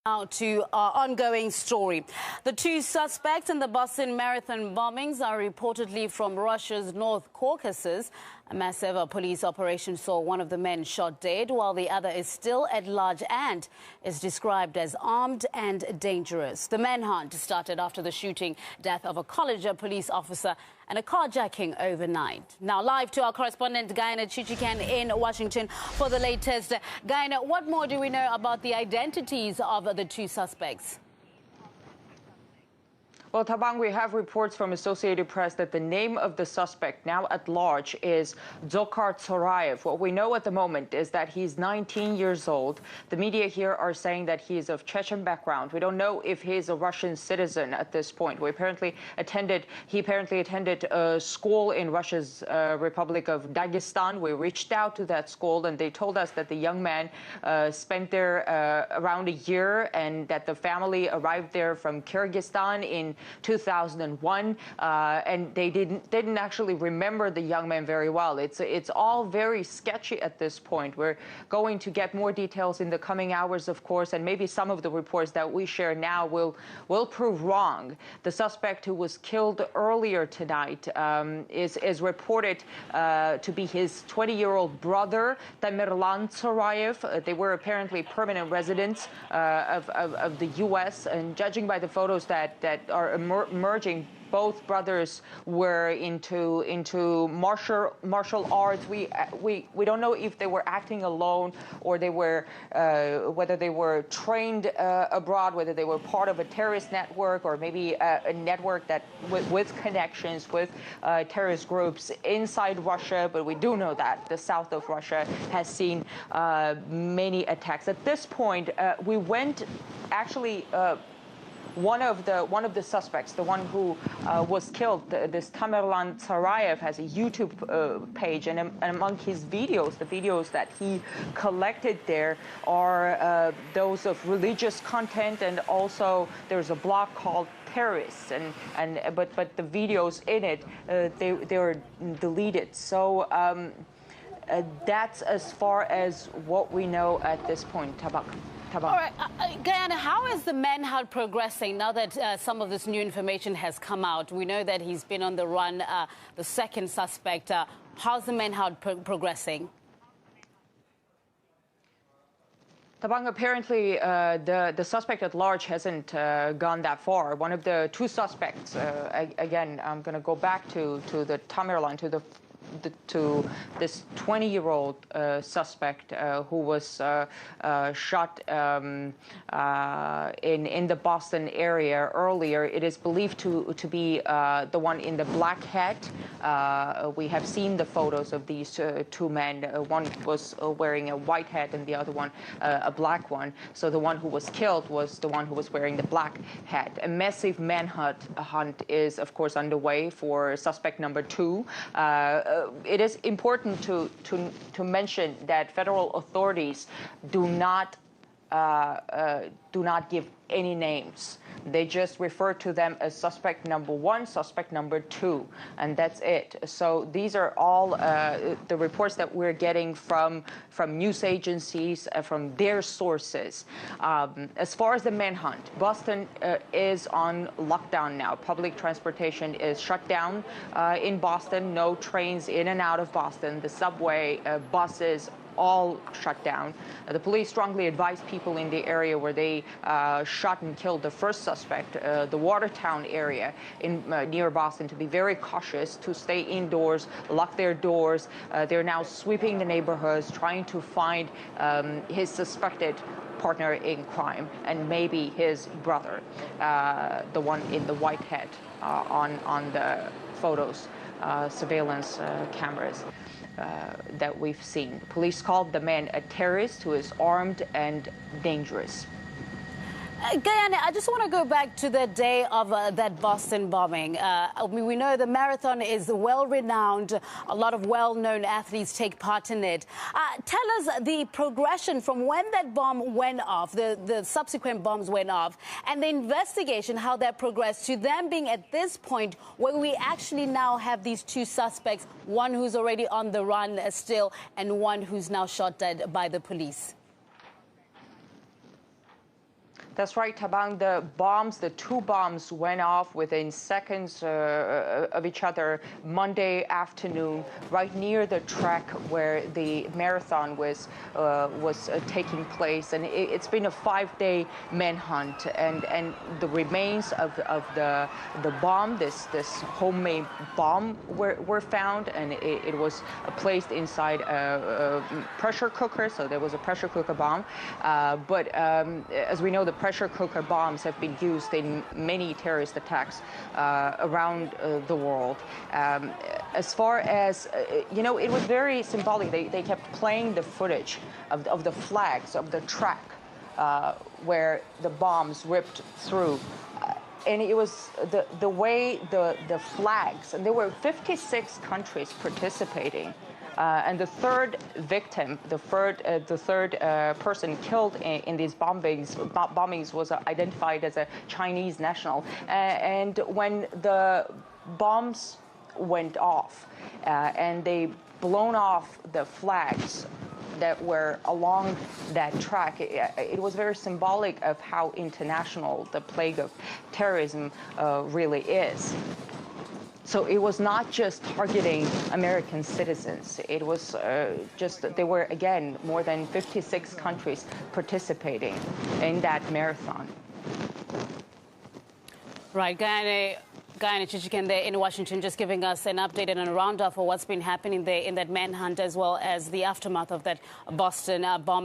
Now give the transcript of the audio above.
Now to our ongoing story. The two suspects in the Boston Marathon bombings are reportedly from Russia's North Caucasus. A massive police operation saw one of the men shot dead, while the other is still at large and is described as armed and dangerous. The manhunt started after the shooting death of a college police officer and a carjacking overnight. Now live to our correspondent Guyana Chichikan in Washington for the latest. Guyana, what more do we know about the identities of the two suspects? Well, Tabang, we have reports from Associated Press that the name of the suspect now at large is Dzhokhar Tsorayev. What we know at the moment is that he's 19 years old. The media here are saying that he is of Chechen background. We don't know if he's a Russian citizen at this point. He apparently attended a school in Russia's Republic of Dagestan. We reached out to that school and they told us that the young man spent there around a year and that the family arrived there from Kyrgyzstan in 2001, and they didn't actually remember the young man very well. It's all very sketchy at this point. We're going to get more details in the coming hours, of course, and maybe some of the reports that we share now will prove wrong. The suspect who was killed earlier tonight is reported to be his 20-year-old brother, Tamerlan Tsorayev. They were apparently permanent residents of the U.S., and judging by the photos that are emerging, both brothers were into martial arts. We don't know if they were acting alone or they were whether they were trained abroad, whether they were part of a terrorist network or maybe a network that with connections with terrorist groups inside Russia. But we do know that the south of Russia has seen many attacks. At this point, we went actually. One of the suspects, the one who was killed, this Tamerlan Tsorayev, has a YouTube page, and among his videos, the videos that he collected there are those of religious content, and also there's a blog called Terrorists, but the videos in it they were deleted. So that's as far as what we know at this point, Tabak. All right, Guyana, how is the manhunt progressing now that some of this new information has come out? We know that he's been on the run, the second suspect. How's the manhunt progressing? Tabang, apparently the suspect at large hasn't gone that far. One of the two suspects, again, I'm going to go back to the Tamerlan, to this 20-year-old suspect who was shot in the Boston area earlier. It is believed to be the one in the black hat. We have seen the photos of these two men. One was wearing a white hat and the other one a black one. So the one who was killed was the one who was wearing the black hat. A massive manhunt is, of course, underway for suspect number 2. It is important to mention that federal authorities do not give any names. They just refer to them as suspect number 1, suspect number 2, and that's it. So these are all the reports that we're getting from news agencies, from their sources. As far as the manhunt, Boston is on lockdown now. Public transportation is shut down in Boston. No trains in and out of Boston. The subway, buses, all shut down. The police strongly advise people in the area where they shot and killed the first suspect, the Watertown area near Boston, to be very cautious, to stay indoors, lock their doors. They're now sweeping the neighborhoods, trying to find his suspected partner in crime and maybe his brother, the one in the white hat on the photos, surveillance cameras that we've seen. Police called the man a terrorist who is armed and dangerous. Guyana, I just want to go back to the day of that Boston bombing. We know the marathon is well-renowned. A lot of well-known athletes take part in it. Tell us the progression from when that bomb went off, the subsequent bombs went off, and the investigation, how that progressed to them being at this point where we actually now have these two suspects, one who's already on the run still and one who's now shot dead by the police. That's right, Tabang. The two bombs went off within seconds of each other Monday afternoon, right near the track where the marathon was taking place. And it's been a 5-day manhunt, and the remains of the bomb, this homemade bomb, were found, and it was placed inside a pressure cooker. So there was a pressure cooker bomb, but as we know, the pressure cooker bombs have been used in many terrorist attacks around the world. As far as, it was very symbolic. They kept playing the footage of the flags of the track where the bombs ripped through. And it was the way the flags, and there were 56 countries participating. And the third victim, the third person killed in these bombings was identified as a Chinese national. And when the bombs went off and they blown off the flags that were along that track, it was very symbolic of how international the plague of terrorism really is. So it was not just targeting American citizens. It was there were, again, more than 56 countries participating in that marathon. Right, Gayane Chichiken there in Washington, just giving us an update and a roundup for what's been happening there in that manhunt, as well as the aftermath of that Boston bombing.